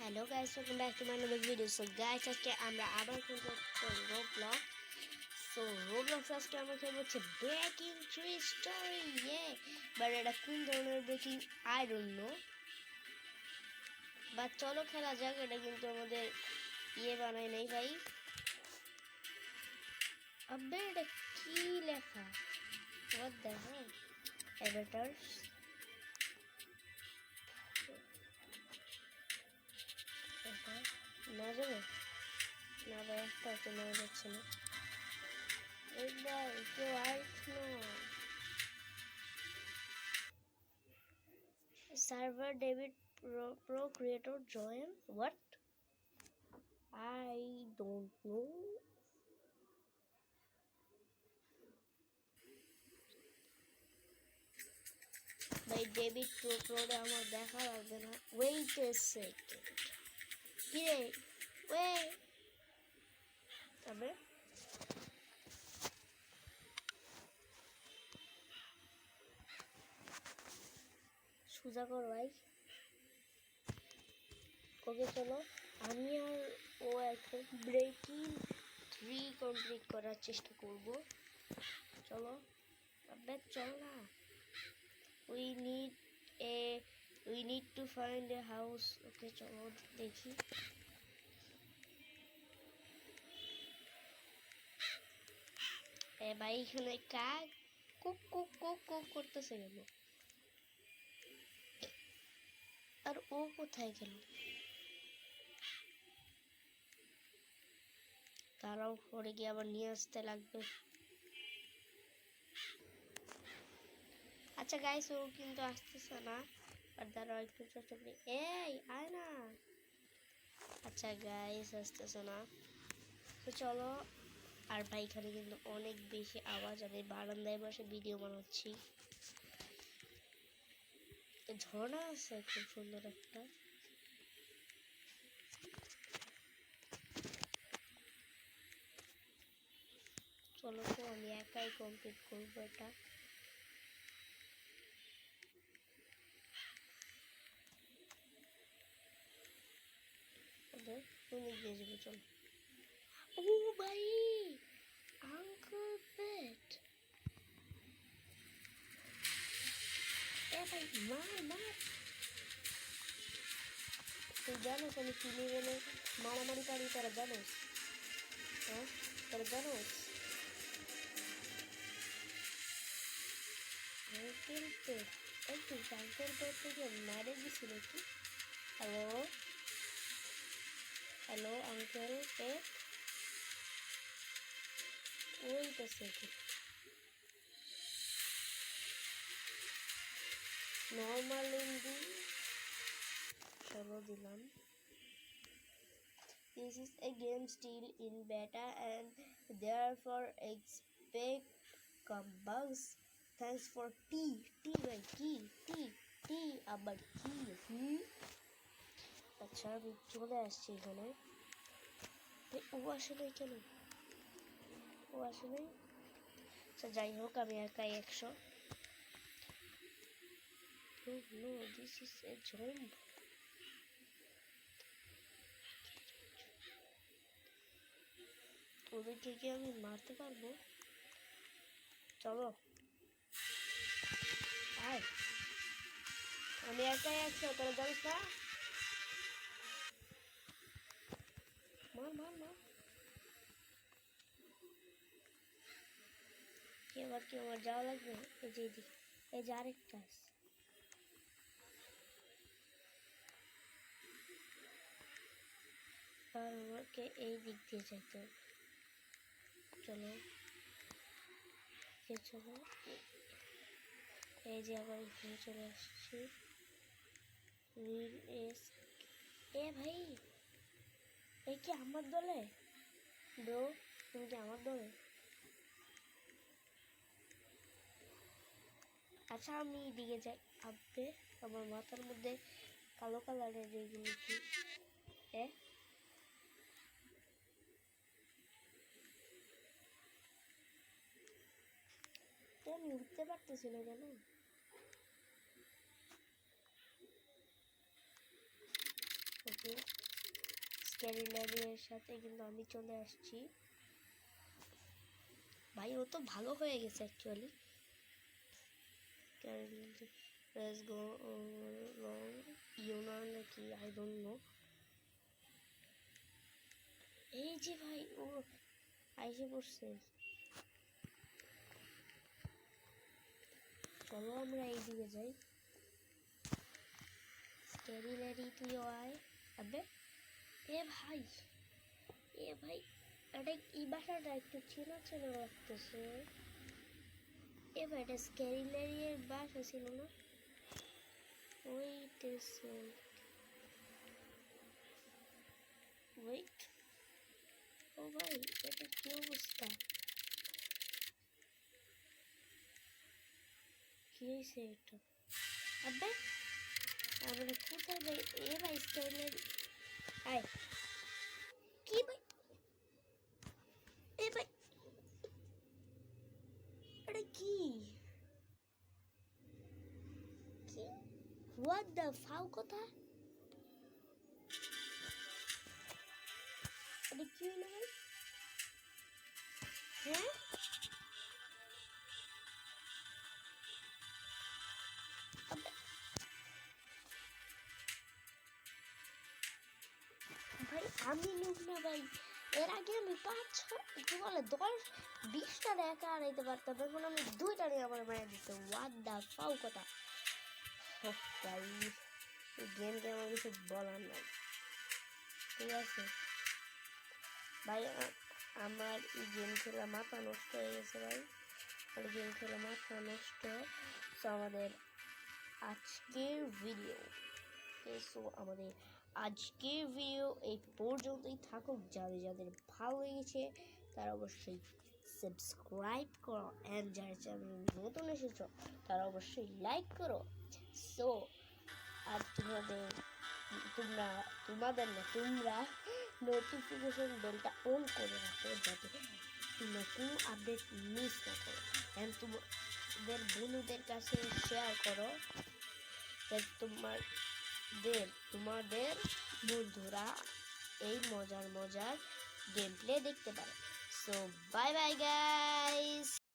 Hello guys, welcome back to my another video. So guys, আজকে আমরা আবার খেলবো Roblox. So Roblox আজকে আমরা খেলবো হচ্ছে ব্রেকিং ট্রি স্টোরি। বাট এটা কোন ধরনের breaking I don't know. But চলো খেলা যাক। এটা কিন্তু আমাদের বানাই নাই ভাই। আবে এটা কি লেখা? What the hell? Avatars. না যাবে না ভাই, একটা তো নেওয়া যাচ্ছে না। একবার কেউ আসলো। Server David pro creator join. What? I don't know. ভাই ডেভিড প্রোরে আমার দেখা লাগবে না। Wait a second. কি রে? ওয়েট। তবে সোজা কর ভাই। ওকে চলো, আমি আর ও এখন ব্রেকিং 3 কমপ্লিট করার চেষ্টা করব। চলো আবে চল না। we need to find a house. ওকে চলো দেখি। ভাই এখানে কাক কুক কুক কুক কুক করতেছে কেন? আর ও কোথায় গেল? তারাও পরে গিয়ে আবার নিয়ে আসতে লাগবে। আচ্ছা গাইস, ও কিন্তু আসতেছে না। আর দাঁড়াও একটু চেষ্টা করি। এই আয় না। আচ্ছা গাইস আসতেছে না, তো চলো। আর ভাই এখানে কিন্তু অনেক বেশি আওয়াজ। আমি বারান্দায় বসে ভিডিও বানাচ্ছি। ঝর্ণা আছে খুব সুন্দর একটা। চলো তো আমি একাই কমপ্লিট করবো এটা। তুমি দিয়ে যাবো চলো। ও ভাই আঙ্কেল পেট। ভাই মার মার। তুই জানোস আমি কিনে গেলে মারামারি পারি? তারা জানোস? হ্যাঁ তারা জানোস? আঙ্কেল পেট একটু আঙ্কেল পেট থেকে মেরে দিছিল কি? হ্যালো হ্যালো আঙ্কেল পেট। ওইটা সেকেন্ড নর্মাল ইন্ডি চলো দিলাম। This is a game still in beta and therefore expect some bugs. Thanks for ভাই টি আবার কি আচ্ছা আমি চলে আসছি এখানে। ও আসলে কেন? ও আসলে আচ্ছা যাই হোক, আমি একাই 100। No, this is a zombie. ওদেরকে কি আমি মারতে পারবো? চলো আয়। আমি একাই 100, তোরা জানিস না? মার মার মার। এবার কি আমার যাওয়া লাগবে? এই যে এদিকে, এই যে আরেকটা আছে। আর আমাকে এই দিক দিয়ে যেতে হবে। চলো চলো, এই যে আবার এখানে চলে আসছি। ভাই এই কি আমার দলে? ব্রো তুমি কি আমার দলে? আচ্ছা আমি এদিকে যাই। আব্বে আমার মাথার মধ্যে কালো কালারের এগুলো কি? আমি উঠতে পারতেছি না কেন? ওকে আসছি। স্ক্যারিলারির সাথে কিন্তু আমি চলে আসছি। ভাই ও তো ভালো হয়ে গেছে actually. Let's go wrong. You know নাকি I don't know. এই যে ভাই ও আইসে পড়ছে। চলো আমরা এইদিকে যাই। স্ক্যারিলারি তুইও আয়। আবে এ ভাই এটা এই বাসাটা একটু চেনা চেনা লাগতেছে। এ ভাই এটা স্ক্যারিলারির বাসা ছিল না? ওয়েট ও ভাই এটা কি অবস্থা? কি হয়েছে এটা? আবে আমরা কোথায় ভাই? এ ভাই স্ক্যারিলারি আয়। কি ভাই এ ভাই এটা কি কি হোয়াট দ্য ফাউ কথা? এটা কি হলো ভাই? হ্যাঁ আবে ভাই আমি নুব না ভাই। এর আগে আমি 10-20টা একা হারাইতে পারতাম, এখন আমি 2টা নিয়ে আমার মায়ের দিতে। হোয়াট দ্য ফাউ কথা? ভাই গেমকে আমার কিছু বলার নাই, ঠিক আছে ভাই। আমার এই গেম খেলা মাথা নষ্ট হয়ে গেছে ভাই। আর গেম খেলা মাথা নষ্ট। সো আমাদের আজকের ভিডিও এই পর্যন্তই থাকুক। যাদের ভালো লেগেছে তারা অবশ্যই সাবস্ক্রাইব করো, অ্যান্ড যারা চ্যানেল নতুন এসেছো তারা অবশ্যই লাইক করো। সো আর তোমরা নোটিফিকেশন বেলটা অন করে রাখো যাতে তোমরা কোনো আপডেট মিস না করো, অ্যান্ড তোমাদের বন্ধুদের কাছে শেয়ার করো যাতে তোমাদের বন্ধুরা এই মজার গেম প্লে দেখতে পারে। So bye bye guys.